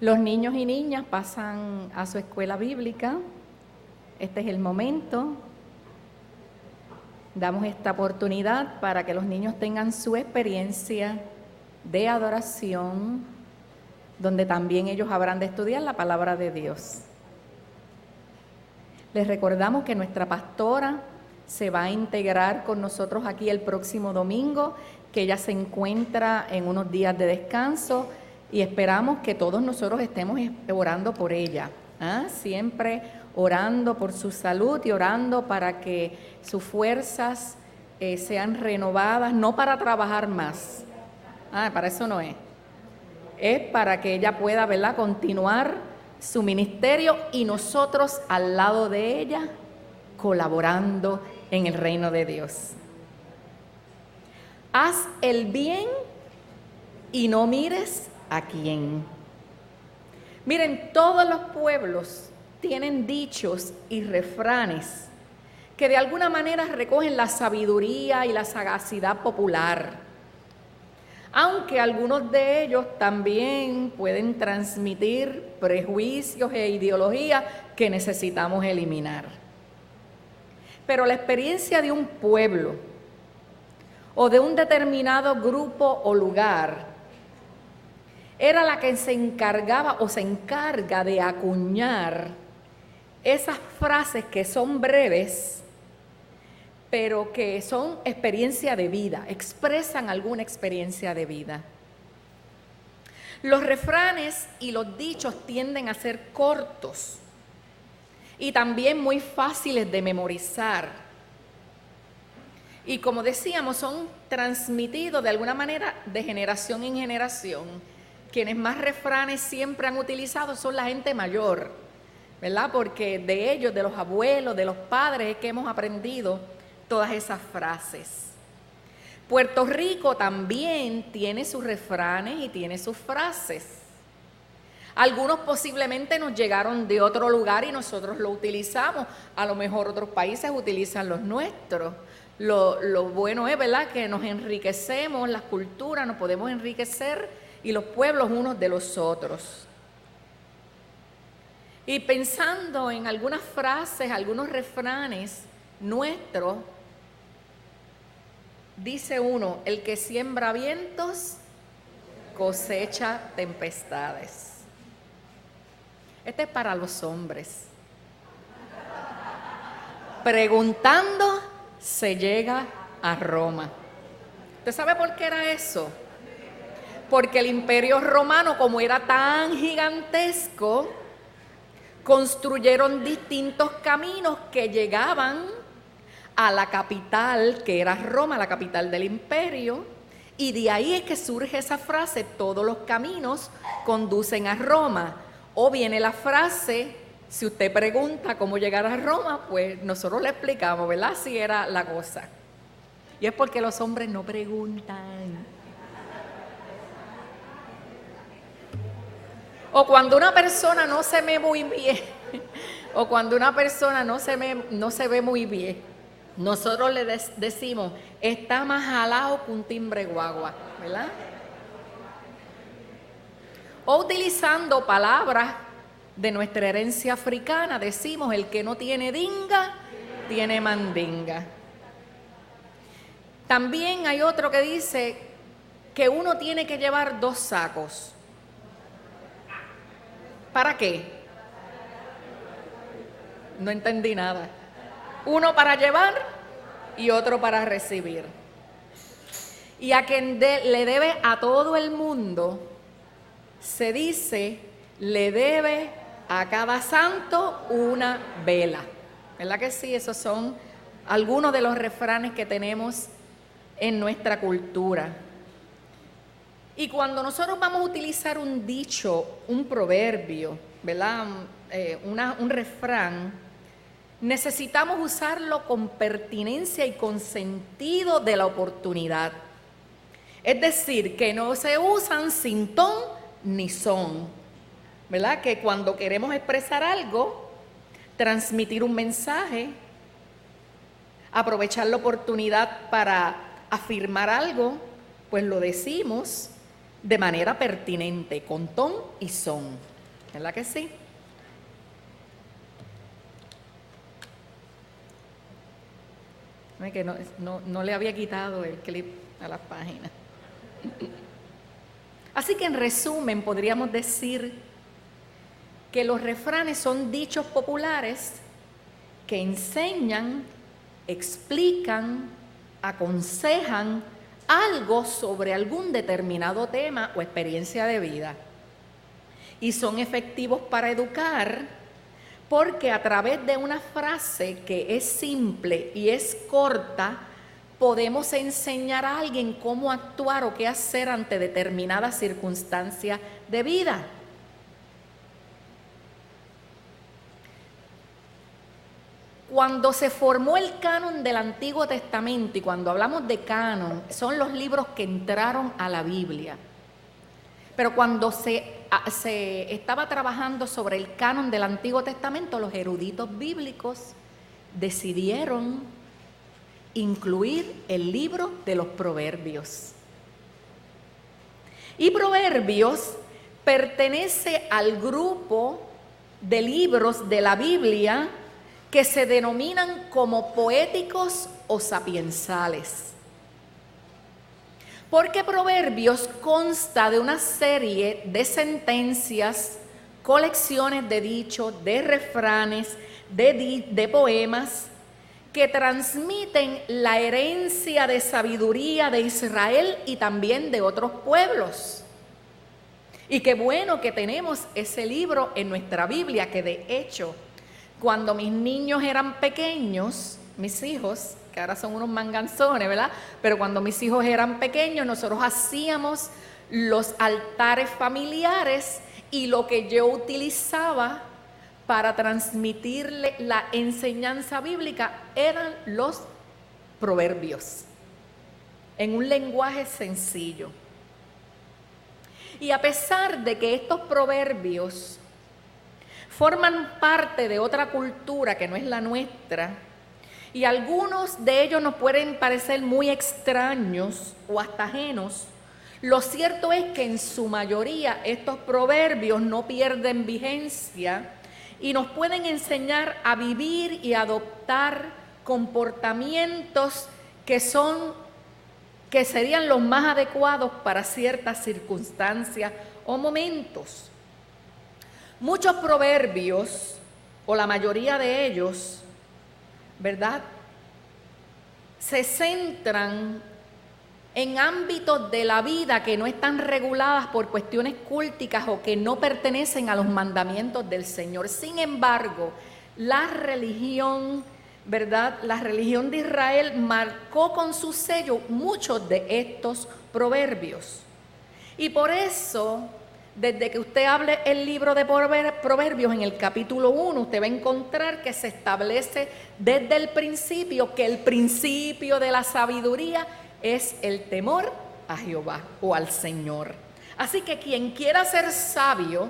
Los niños y niñas pasan a su escuela bíblica. Este es el momento. Damos esta oportunidad para que los niños tengan su experiencia de adoración, donde también ellos habrán de estudiar la palabra de Dios. Les recordamos que nuestra pastora se va a integrar con nosotros aquí el próximo domingo, que ella se encuentra en unos días de descanso y esperamos que todos nosotros estemos orando por ella, siempre orando por su salud y orando para que sus fuerzas sean renovadas, no para trabajar más, para eso no es para que ella pueda, ¿verdad?, continuar su ministerio y nosotros al lado de ella colaborando en el reino de Dios. Haz el bien y no mires a quién. Miren, todos los pueblos tienen dichos y refranes que de alguna manera recogen la sabiduría y la sagacidad popular, aunque algunos de ellos también pueden transmitir prejuicios e ideologías que necesitamos eliminar. Pero la experiencia de un pueblo o de un determinado grupo o lugar era la que se encargaba o se encarga de acuñar esas frases que son breves, pero que son experiencia de vida, expresan alguna experiencia de vida. Los refranes y los dichos tienden a ser cortos y también muy fáciles de memorizar. Y como decíamos, son transmitidos de alguna manera de generación en generación. Quienes más refranes siempre han utilizado son la gente mayor, ¿verdad? Porque de ellos, de los abuelos, de los padres, es que hemos aprendido todas esas frases. Puerto Rico también tiene sus refranes y tiene sus frases. Algunos posiblemente nos llegaron de otro lugar y nosotros lo utilizamos. A lo mejor otros países utilizan los nuestros. Lo bueno es, ¿verdad?, que nos enriquecemos, las culturas, nos podemos enriquecer y los pueblos unos de los otros. Y pensando en algunas frases, algunos refranes nuestros, dice uno: el que siembra vientos cosecha tempestades. Este es para los hombres. Preguntando se llega a Roma. ¿Usted sabe por qué era eso? Porque el Imperio Romano, como era tan gigantesco, construyeron distintos caminos que llegaban a la capital, que era Roma, la capital del imperio, y de ahí es que surge esa frase: todos los caminos conducen a Roma. O viene la frase: si usted pregunta cómo llegar a Roma, pues nosotros le explicamos, ¿verdad? Así era la cosa. Y es porque los hombres no preguntan. O cuando una persona no se ve muy bien, o cuando una persona no se ve muy bien, nosotros le decimos: está más jalado que un timbre guagua, ¿verdad? O utilizando palabras de nuestra herencia africana, decimos: el que no tiene dinga, tiene mandinga. También hay otro que dice que uno tiene que llevar 2 sacos. ¿Para qué? No entendí nada. Uno para llevar y otro para recibir. Y a quien le debe a todo el mundo, se dice: le debe a cada santo una vela. ¿Verdad que sí? Esos son algunos de los refranes que tenemos en nuestra cultura. Y cuando nosotros vamos a utilizar un dicho, un proverbio, ¿verdad?, un refrán, necesitamos usarlo con pertinencia y con sentido de la oportunidad. Es decir, que no se usan sin ton ni son, ¿verdad? Que cuando queremos expresar algo, transmitir un mensaje, aprovechar la oportunidad para afirmar algo, pues lo decimos de manera pertinente, con ton y son. ¿Verdad que sí? Que no le había quitado el clip a las páginas. Así que en resumen podríamos decir que los refranes son dichos populares que enseñan, explican, aconsejan algo sobre algún determinado tema o experiencia de vida. Y son efectivos para educar porque a través de una frase que es simple y es corta, podemos enseñar a alguien cómo actuar o qué hacer ante determinadas circunstancias de vida. Cuando se formó el canon del Antiguo Testamento, y cuando hablamos de canon, son los libros que entraron a la Biblia. Pero cuando se estaba trabajando sobre el canon del Antiguo Testamento, los eruditos bíblicos decidieron incluir el libro de los Proverbios. Y Proverbios pertenece al grupo de libros de la Biblia que se denominan como poéticos o sapiensales. Porque Proverbios consta de una serie de sentencias, colecciones de dichos, de refranes, de poemas que transmiten la herencia de sabiduría de Israel y también de otros pueblos. Y qué bueno que tenemos ese libro en nuestra Biblia, que de hecho, cuando mis niños eran pequeños, mis hijos, que ahora son unos manganzones, ¿verdad? Pero cuando mis hijos eran pequeños, nosotros hacíamos los altares familiares y lo que yo utilizaba para transmitirle la enseñanza bíblica eran los proverbios, en un lenguaje sencillo. Y a pesar de que estos proverbios forman parte de otra cultura que no es la nuestra, y algunos de ellos nos pueden parecer muy extraños o hasta ajenos, lo cierto es que en su mayoría estos proverbios no pierden vigencia y nos pueden enseñar a vivir y adoptar comportamientos que serían los más adecuados para ciertas circunstancias o momentos. Muchos proverbios, o la mayoría de ellos, ¿verdad?, se centran en ámbitos de la vida que no están reguladas por cuestiones culticas o que no pertenecen a los mandamientos del Señor. Sin embargo, la religión, ¿verdad?, la religión de Israel marcó con su sello muchos de estos proverbios. Y por eso, desde que usted hable el libro de Proverbios, en el capítulo 1, usted va a encontrar que se establece desde el principio que el principio de la sabiduría es el temor a Jehová o al Señor. Así que quien quiera ser sabio,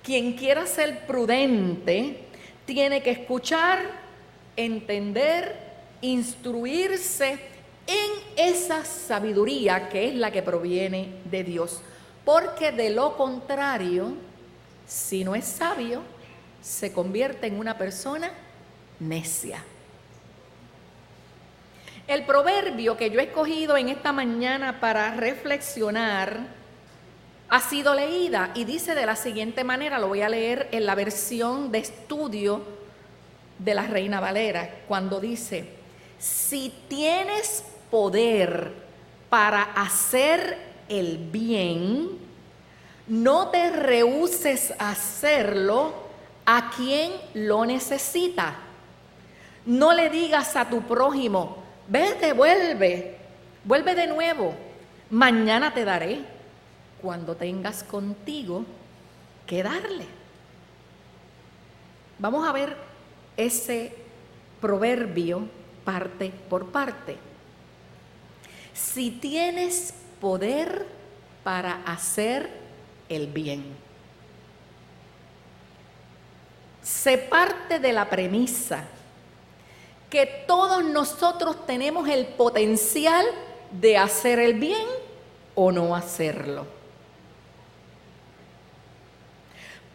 quien quiera ser prudente, tiene que escuchar, entender, instruirse en esa sabiduría que es la que proviene de Dios. Porque de lo contrario, si no es sabio, se convierte en una persona necia. El proverbio que yo he escogido en esta mañana para reflexionar ha sido leída y dice de la siguiente manera, lo voy a leer en la versión de estudio de la Reina Valera, cuando dice: si tienes poder para hacer el bien, no te rehúses a hacerlo a quien lo necesita. No le digas a tu prójimo: vete, vuelve de nuevo, mañana te daré, cuando tengas contigo que darle. Vamos a ver ese proverbio parte por parte. Si tienes poder para hacer el bien. Se parte de la premisa que todos nosotros tenemos el potencial de hacer el bien o no hacerlo.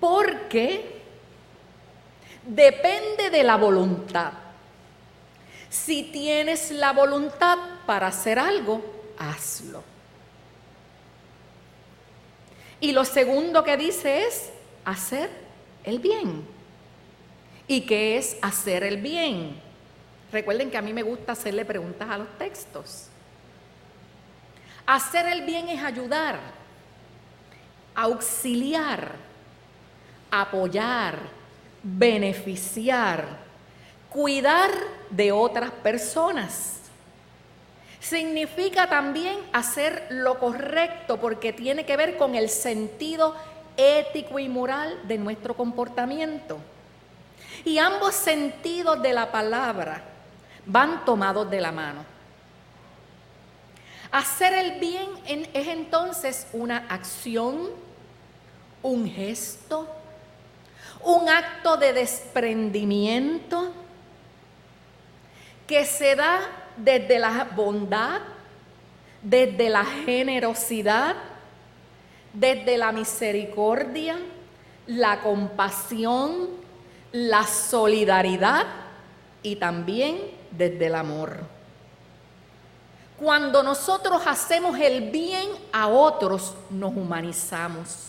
Porque depende de la voluntad. Si tienes la voluntad para hacer algo, hazlo. Y lo segundo que dice es hacer el bien. ¿Y qué es hacer el bien? Recuerden que a mí me gusta hacerle preguntas a los textos. Hacer el bien es ayudar, auxiliar, apoyar, beneficiar, cuidar de otras personas. Significa también hacer lo correcto porque tiene que ver con el sentido ético y moral de nuestro comportamiento. Y ambos sentidos de la palabra van tomados de la mano. Hacer el bien es entonces una acción, un gesto, un acto de desprendimiento que se da desde la bondad, desde la generosidad, desde la misericordia, la compasión, la solidaridad y también desde el amor. Cuando nosotros hacemos el bien a otros, nos humanizamos.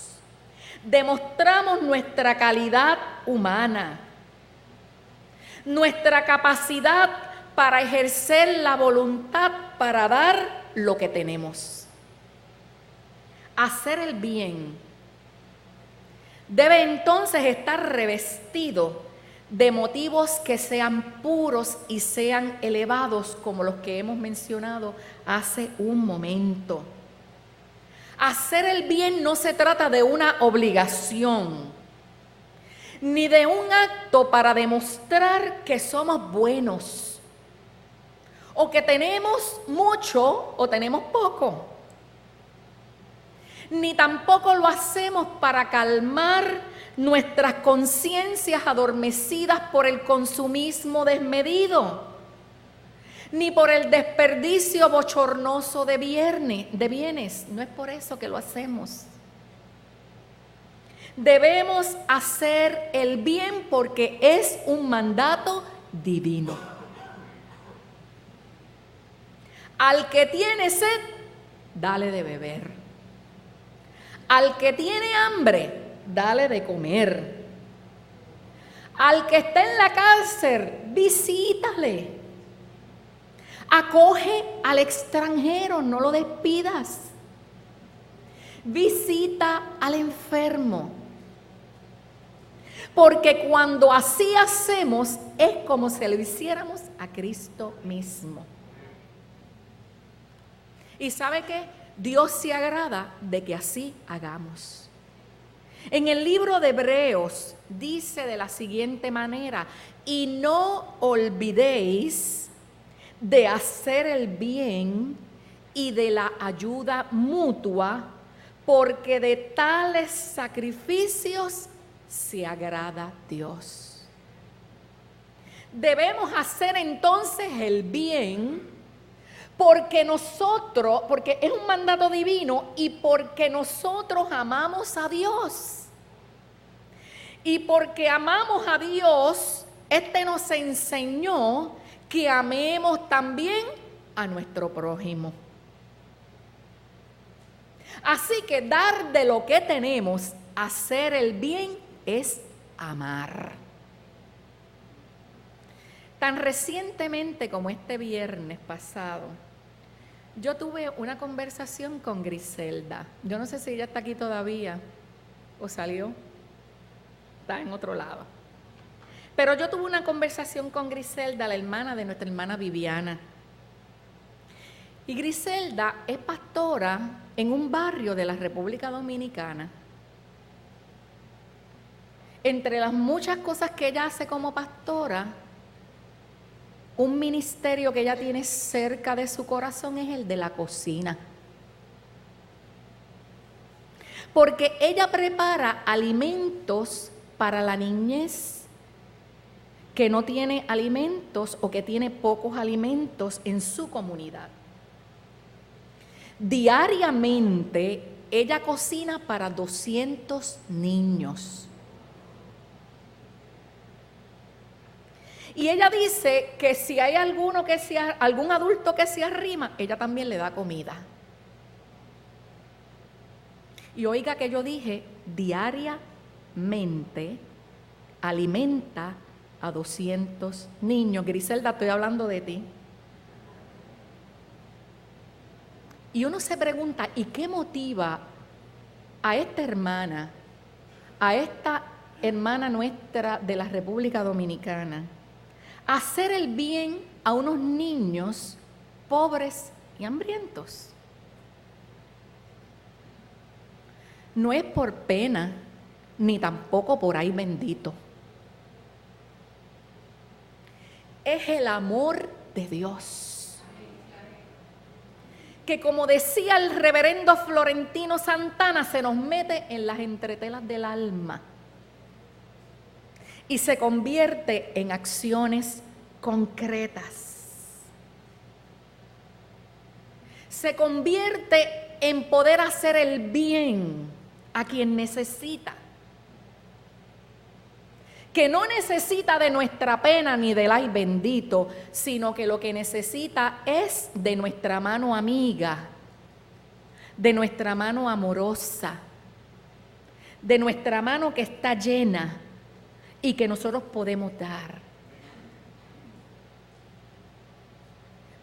Demostramos nuestra calidad humana, nuestra capacidad para ejercer la voluntad para dar lo que tenemos. Hacer el bien debe entonces estar revestido de motivos que sean puros y sean elevados como los que hemos mencionado hace un momento. Hacer el bien no se trata de una obligación, ni de un acto para demostrar que somos buenos, o que tenemos mucho o tenemos poco. Ni tampoco lo hacemos para calmar nuestras conciencias adormecidas por el consumismo desmedido, ni por el desperdicio bochornoso de bienes. No es por eso que lo hacemos. Debemos hacer el bien porque es un mandato divino. Al que tiene sed, dale de beber. Al que tiene hambre, dale de comer. Al que está en la cárcel, visítale. Acoge al extranjero, no lo despidas. Visita al enfermo. Porque cuando así hacemos, es como si lo hiciéramos a Cristo mismo. ¿Y sabe qué? Dios se agrada de que así hagamos. En el libro de Hebreos dice de la siguiente manera: y no olvidéis de hacer el bien y de la ayuda mutua, porque de tales sacrificios se agrada Dios. Debemos hacer entonces el bien porque es un mandato divino y porque nosotros amamos a Dios. Y porque amamos a Dios, nos enseñó que amemos también a nuestro prójimo. Así que dar de lo que tenemos, hacer el bien, es amar. Tan recientemente como este viernes pasado, yo tuve una conversación con Griselda. Yo no sé si ella está aquí todavía o salió, está en otro lado. Pero yo tuve una conversación con Griselda, la hermana de nuestra hermana Viviana. Y Griselda es pastora en un barrio de la República Dominicana. Entre las muchas cosas que ella hace como pastora, un ministerio que ella tiene cerca de su corazón es el de la cocina. Porque ella prepara alimentos para la niñez que no tiene alimentos o que tiene pocos alimentos en su comunidad. Diariamente ella cocina para 200 niños. Y ella dice que si hay algún adulto que se arrima, ella también le da comida. Y oiga que yo dije, diariamente alimenta a 200 niños. Griselda, estoy hablando de ti. Y uno se pregunta, ¿y qué motiva a esta hermana nuestra de la República Dominicana, a hacer el bien a unos niños pobres y hambrientos? No es por pena, ni tampoco por ay bendito. Es el amor de Dios. Que como decía el reverendo Florentino Santana, se nos mete en las entretelas del alma y se convierte en acciones concretas. Se convierte en poder hacer el bien a quien necesita. Que no necesita de nuestra pena ni del ay bendito, sino que lo que necesita es de nuestra mano amiga, de nuestra mano amorosa, de nuestra mano que está llena y que nosotros podemos dar.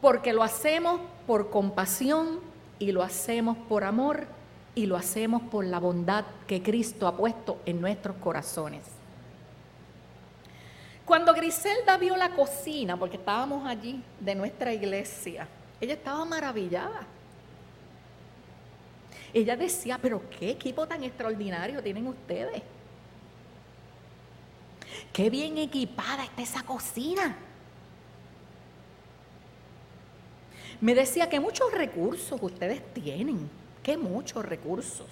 Porque lo hacemos por compasión y lo hacemos por amor y lo hacemos por la bondad que Cristo ha puesto en nuestros corazones. Cuando Griselda vio la cocina, porque estábamos allí de nuestra iglesia, ella estaba maravillada. Ella decía, pero qué equipo tan extraordinario tienen ustedes. Qué bien equipada está esa cocina. Me decía que muchos recursos ustedes tienen, que muchos recursos.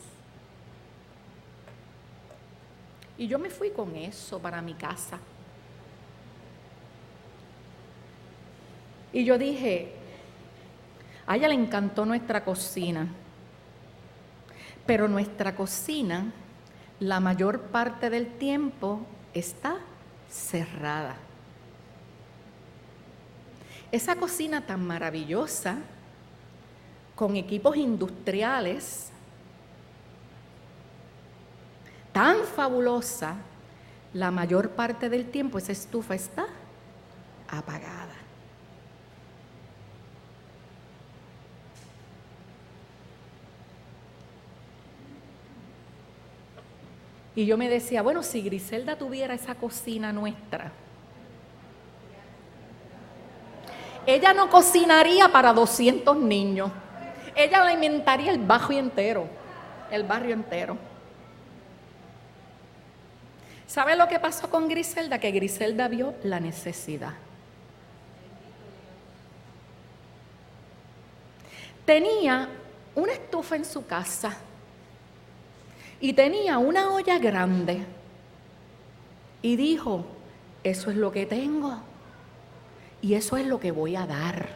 Y yo me fui con eso para mi casa. Y yo dije, a ella le encantó nuestra cocina, pero nuestra cocina, la mayor parte del tiempo, está cerrada. Esa cocina tan maravillosa, con equipos industriales, tan fabulosa, la mayor parte del tiempo esa estufa está apagada. Y yo me decía, bueno, si Griselda tuviera esa cocina nuestra, ella no cocinaría para 200 niños. Ella alimentaría el barrio entero, ¿Sabe lo que pasó con Griselda? Que Griselda vio la necesidad. Tenía una estufa en su casa y tenía una olla grande y dijo, eso es lo que tengo y eso es lo que voy a dar.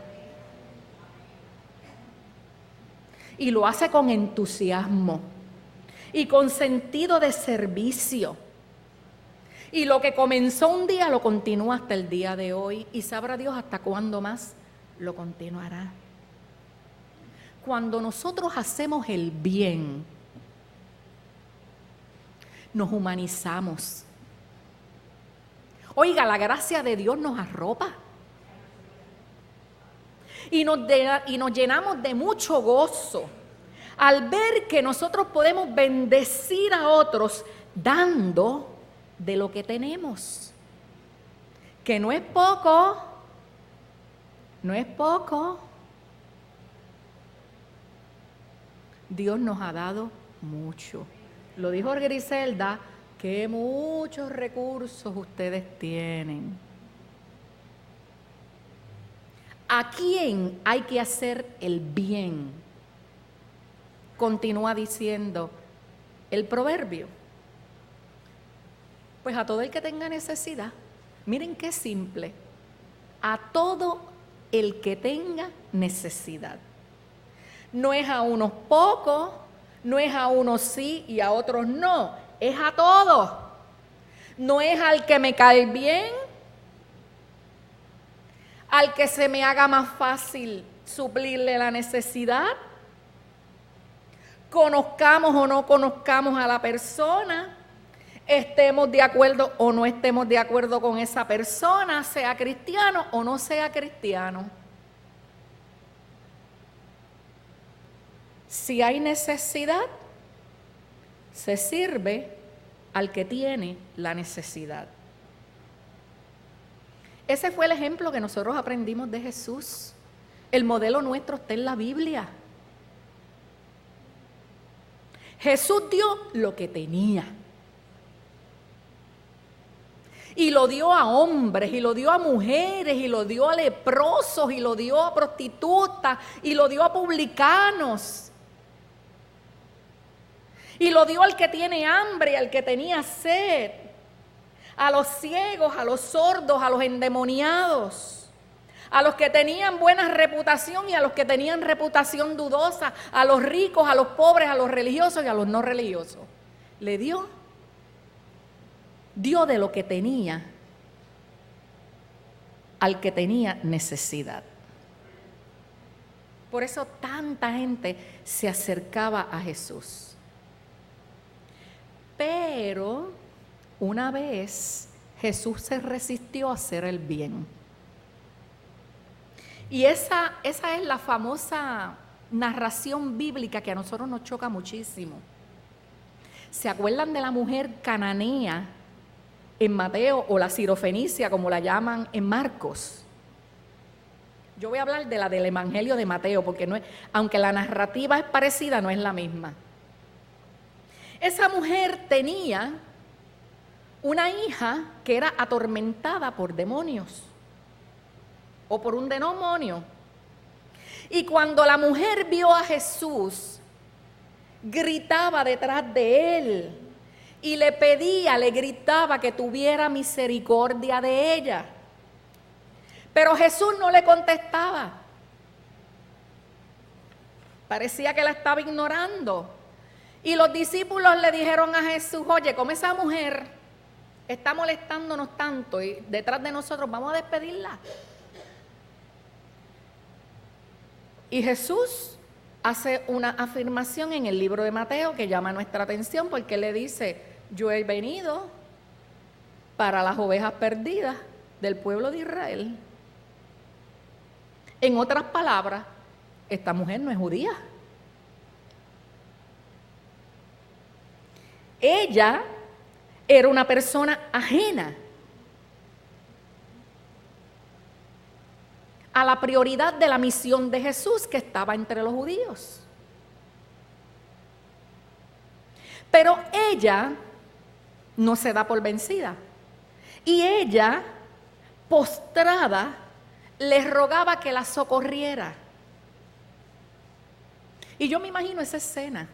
Y lo hace con entusiasmo y con sentido de servicio. Y lo que comenzó un día lo continúa hasta el día de hoy y sabrá Dios hasta cuándo más lo continuará. Cuando nosotros hacemos el bien, nos humanizamos. Oiga, la gracia de Dios nos arropa. Y nos llenamos de mucho gozo al ver que nosotros podemos bendecir a otros dando de lo que tenemos. Que no es poco, no es poco. Dios nos ha dado mucho. Lo dijo Griselda, que muchos recursos ustedes tienen. ¿A quién hay que hacer el bien? Continúa diciendo el proverbio. Pues a todo el que tenga necesidad. Miren qué simple. A todo el que tenga necesidad. No es a unos pocos, no es a unos sí y a otros no, es a todos. No es al que me cae bien, al que se me haga más fácil suplirle la necesidad. Conozcamos o no conozcamos a la persona, estemos de acuerdo o no estemos de acuerdo con esa persona, sea cristiano o no sea cristiano. Si hay necesidad, se sirve al que tiene la necesidad. Ese fue el ejemplo que nosotros aprendimos de Jesús. El modelo nuestro está en la Biblia. Jesús dio lo que tenía. Y lo dio a hombres, y lo dio a mujeres, y lo dio a leprosos, y lo dio a prostitutas, y lo dio a publicanos. Y lo dio al que tiene hambre, al que tenía sed, a los ciegos, a los sordos, a los endemoniados, a los que tenían buena reputación y a los que tenían reputación dudosa, a los ricos, a los pobres, a los religiosos y a los no religiosos. Le dio de lo que tenía al que tenía necesidad. Por eso tanta gente se acercaba a Jesús. Pero una vez Jesús se resistió a hacer el bien. Y esa es la famosa narración bíblica que a nosotros nos choca muchísimo. ¿Se acuerdan de la mujer cananea en Mateo o la sirofenicia, como la llaman en Marcos? Yo voy a hablar de la del Evangelio de Mateo, porque no es, aunque la narrativa es parecida, no es la misma. Esa mujer tenía una hija que era atormentada por demonios o por un demonio. Y cuando la mujer vio a Jesús, gritaba detrás de él y le pedía, le gritaba que tuviera misericordia de ella. Pero Jesús no le contestaba. Parecía que la estaba ignorando. Y los discípulos le dijeron a Jesús: oye, como esa mujer está molestándonos tanto y detrás de nosotros, vamos a despedirla. Y Jesús hace una afirmación en el libro de Mateo que llama nuestra atención, porque le dice: yo he venido para las ovejas perdidas del pueblo de Israel. En otras palabras, esta mujer no es judía. Ella era una persona ajena a la prioridad de la misión de Jesús, que estaba entre los judíos. Pero ella no se da por vencida. Y ella, postrada, le rogaba que la socorriera. Y yo me imagino esa escena.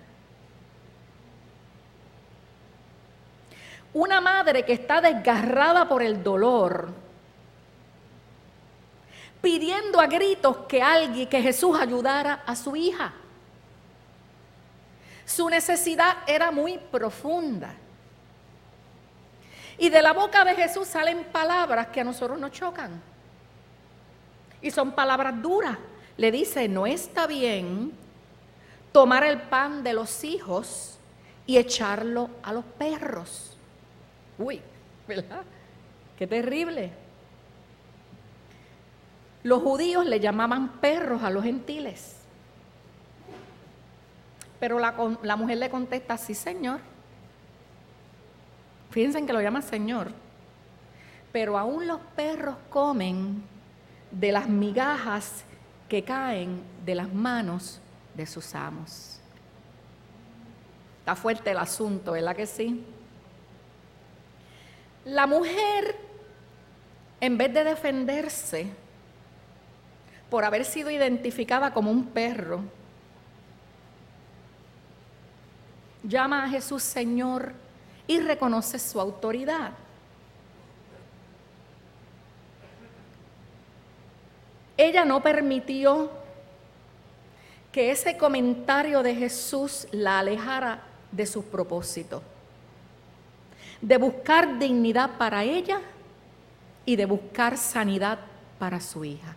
Una madre que está desgarrada por el dolor, pidiendo a gritos que Jesús ayudara a su hija. Su necesidad era muy profunda. Y de la boca de Jesús salen palabras que a nosotros nos chocan. Y son palabras duras. Le dice: no está bien tomar el pan de los hijos y echarlo a los perros. Uy, ¿verdad? Qué terrible. Los judíos le llamaban perros a los gentiles. Pero la mujer le contesta: sí, Señor. Fíjense que lo llama Señor. Pero aún los perros comen de las migajas que caen de las manos de sus amos. Está fuerte el asunto, ¿verdad que sí? La mujer, en vez de defenderse por haber sido identificada como un perro, llama a Jesús Señor y reconoce su autoridad. Ella no permitió que ese comentario de Jesús la alejara de sus propósitos, de buscar dignidad para ella y de buscar sanidad para su hija.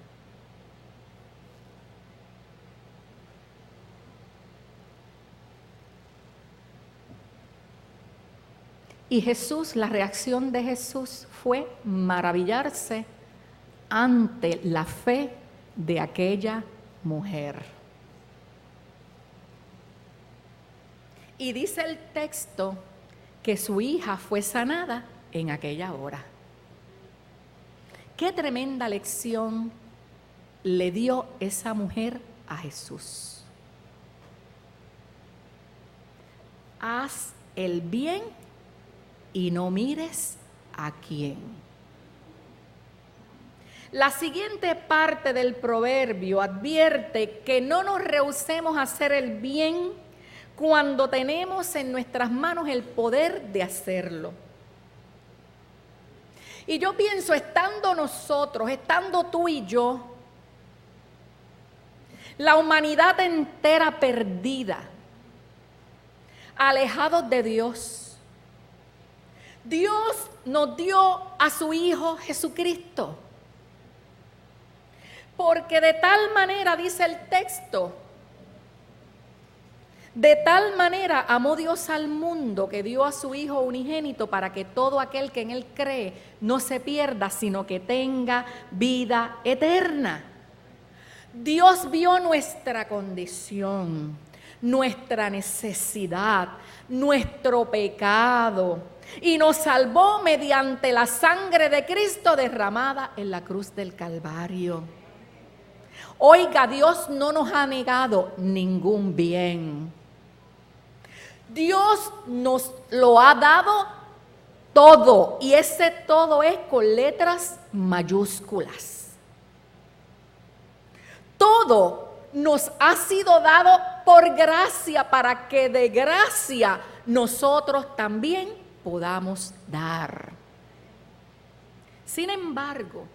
Y Jesús, la reacción de Jesús fue maravillarse ante la fe de aquella mujer. Y dice el texto que su hija fue sanada en aquella hora. Qué tremenda lección le dio esa mujer a Jesús. Haz el bien y no mires a quién. La siguiente parte del proverbio advierte que no nos rehusemos a hacer el bien cuando tenemos en nuestras manos el poder de hacerlo. Y yo pienso, estando nosotros, estando tú y yo, la humanidad entera perdida, alejados de Dios, Dios nos dio a su Hijo Jesucristo. Porque de tal manera, dice el texto, de tal manera amó Dios al mundo que dio a su Hijo unigénito para que todo aquel que en Él cree no se pierda, sino que tenga vida eterna. Dios vio nuestra condición, nuestra necesidad, nuestro pecado y nos salvó mediante la sangre de Cristo derramada en la cruz del Calvario. Oiga, Dios no nos ha negado ningún bien. Dios nos lo ha dado todo, y ese todo es con letras mayúsculas. Todo nos ha sido dado por gracia, para que de gracia nosotros también podamos dar. Sin embargo,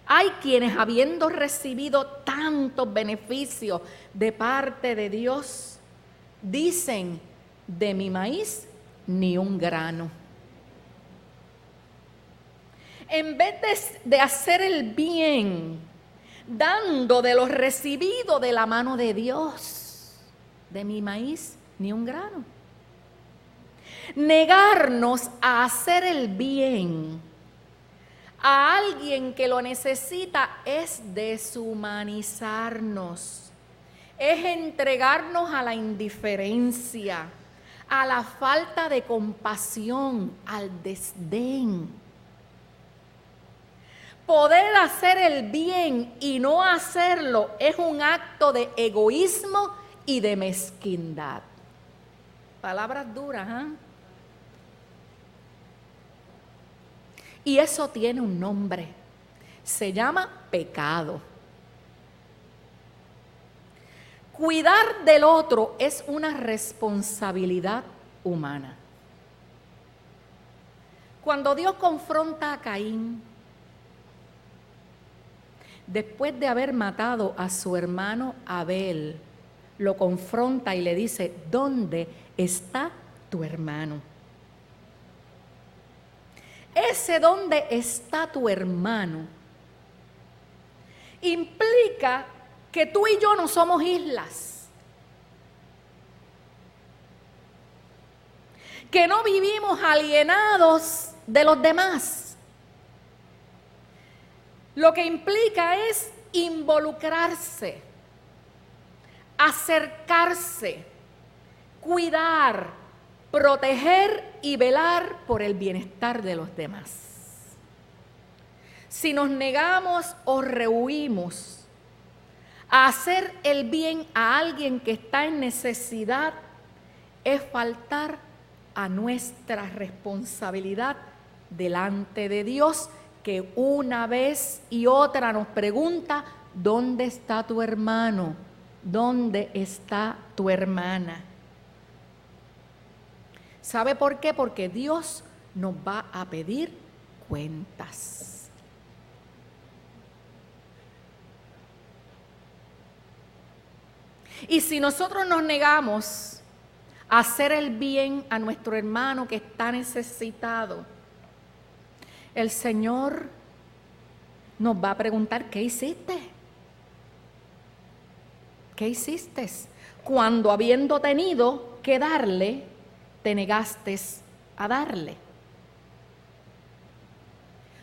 hay quienes, habiendo recibido tantos beneficios de parte de Dios, dicen: de mi maíz ni un grano. En vez de hacer el bien, dando de lo recibido de la mano de Dios, de mi maíz ni un grano. Negarnos a hacer el bien a alguien que lo necesita es deshumanizarnos, es entregarnos a la indiferencia, a la falta de compasión, al desdén. Poder hacer el bien y no hacerlo es un acto de egoísmo y de mezquindad. Palabras duras, ¿eh? Y eso tiene un nombre, se llama pecado. Cuidar del otro es una responsabilidad humana. Cuando Dios confronta a Caín, después de haber matado a su hermano Abel, lo confronta y le dice: ¿dónde está tu hermano? Ese "dónde está tu hermano" implica que tú y yo no somos islas, que no vivimos alienados de los demás. Lo que implica es involucrarse, acercarse, cuidar, proteger y velar por el bienestar de los demás. Si nos negamos o rehuimos a hacer el bien a alguien que está en necesidad, es faltar a nuestra responsabilidad delante de Dios, que una vez y otra nos pregunta: ¿dónde está tu hermano? ¿Dónde está tu hermana? ¿Sabe por qué? Porque Dios nos va a pedir cuentas. Y si nosotros nos negamos a hacer el bien a nuestro hermano que está necesitado, el Señor nos va a preguntar, ¿qué hiciste? ¿Qué hiciste? Cuando habiendo tenido que darle, te negaste a darle.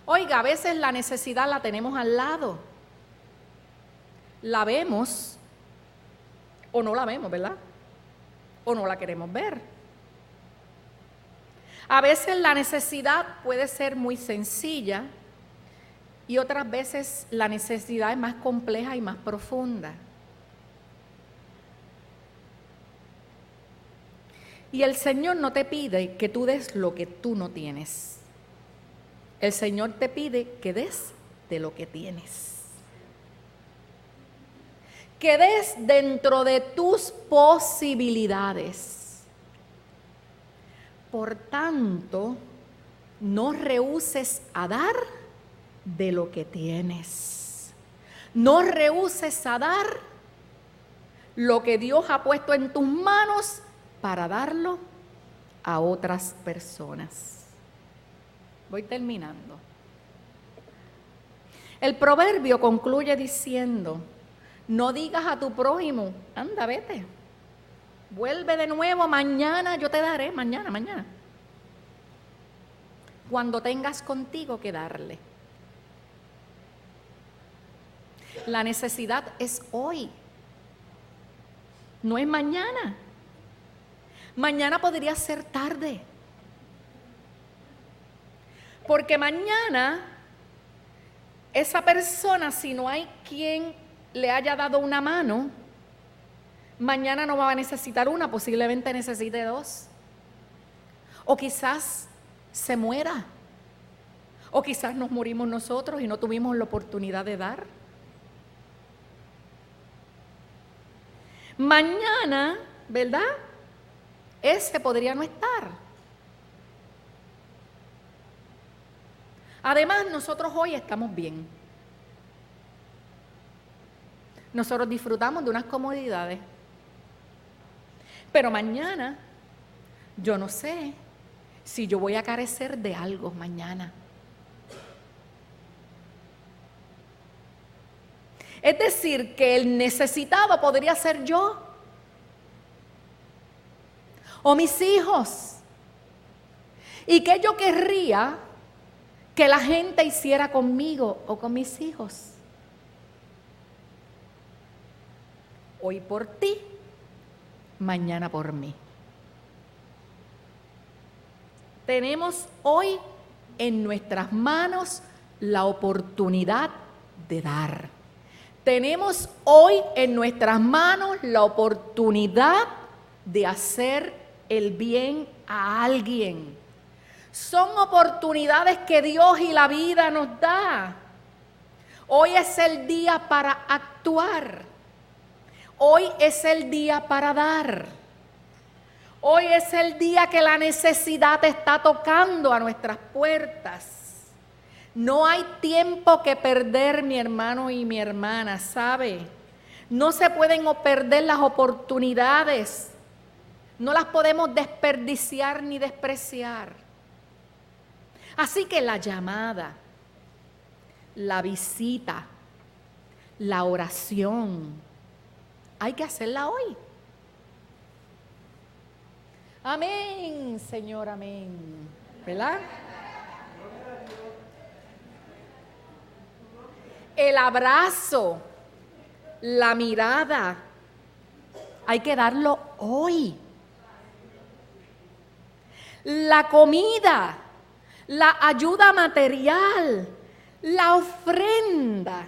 Oiga, a veces la necesidad la tenemos al lado. La vemos o no la vemos, ¿verdad? O no la queremos ver. A veces la necesidad puede ser muy sencilla y otras veces la necesidad es más compleja y más profunda. Y el Señor no te pide que tú des lo que tú no tienes. El Señor te pide que des de lo que tienes. Que des dentro de tus posibilidades. Por tanto, no rehúses a dar de lo que tienes. No rehúses a dar lo que Dios ha puesto en tus manos para darlo a otras personas. Voy terminando. El proverbio concluye diciendo, no digas a tu prójimo, anda, vete, vuelve de nuevo, mañana yo te daré, mañana. Cuando tengas contigo que darle. La necesidad es hoy, no es mañana. Mañana podría ser tarde. Porque mañana esa persona, si no hay quien le haya dado una mano, mañana no va a necesitar una, posiblemente necesite dos. O quizás se muera. O quizás nos morimos nosotros y no tuvimos la oportunidad de dar. Mañana, ¿verdad? Ese podría no estar. Además, nosotros hoy estamos bien. Nosotros disfrutamos de unas comodidades. Pero mañana, yo no sé si yo voy a carecer de algo mañana. Es decir, que el necesitado podría ser yo. O mis hijos. ¿Y qué yo querría que la gente hiciera conmigo o con mis hijos? Hoy por ti, mañana por mí. Tenemos hoy en nuestras manos la oportunidad de dar. Tenemos hoy en nuestras manos la oportunidad de hacer el bien a alguien. Son oportunidades que Dios y la vida nos da. Hoy es el día para actuar. Hoy es el día para dar. Hoy es el día que la necesidad está tocando a nuestras puertas. No hay tiempo que perder, mi hermano y mi hermana, ¿sabe? No se pueden perder las oportunidades. No las podemos desperdiciar ni despreciar. Así que la llamada, la visita, la oración, hay que hacerla hoy. Amén, Señor, amén. ¿Verdad? El abrazo, la mirada, hay que darlo hoy. La comida, la ayuda material, la ofrenda,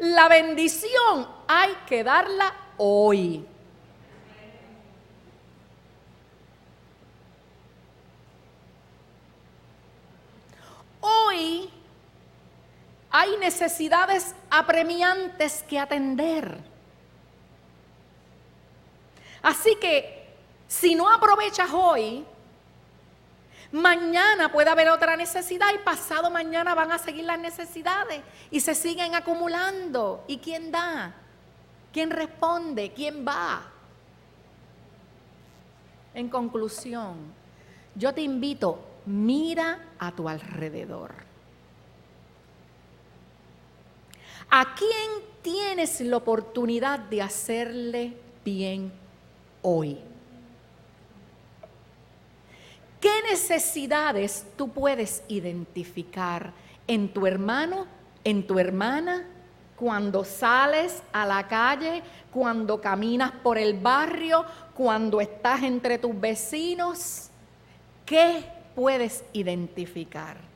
la bendición, hay que darla hoy. Hoy hay necesidades apremiantes que atender. Así que si no aprovechas hoy, mañana puede haber otra necesidad y pasado mañana van a seguir las necesidades y se siguen acumulando. ¿Y quién da? ¿Quién responde? ¿Quién va? En conclusión, yo te invito, mira a tu alrededor. ¿A quién tienes la oportunidad de hacerle bien hoy? ¿Qué necesidades tú puedes identificar en tu hermano, en tu hermana, cuando sales a la calle, cuando caminas por el barrio, cuando estás entre tus vecinos? ¿Qué puedes identificar?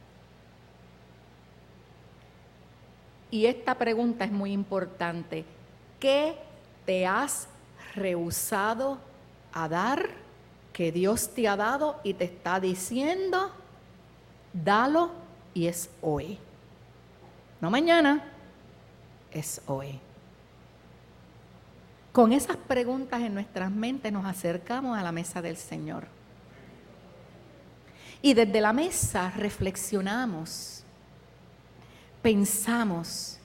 Y esta pregunta es muy importante. ¿Qué te has rehusado a dar, que Dios te ha dado y te está diciendo, dalo y es hoy? No mañana, es hoy. Con esas preguntas en nuestras mentes nos acercamos a la mesa del Señor. Y desde la mesa reflexionamos, pensamos,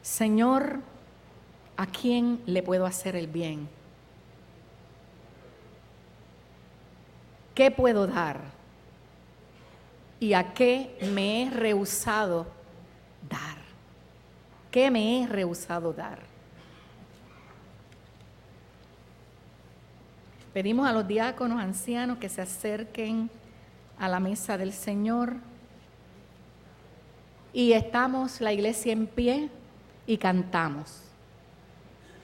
Señor, ¿a quién le puedo hacer el bien? ¿Qué puedo dar? ¿Y a qué me he rehusado dar? ¿Qué me he rehusado dar? Pedimos a los diáconos ancianos que se acerquen a la mesa del Señor. Y estamos la iglesia en pie y cantamos.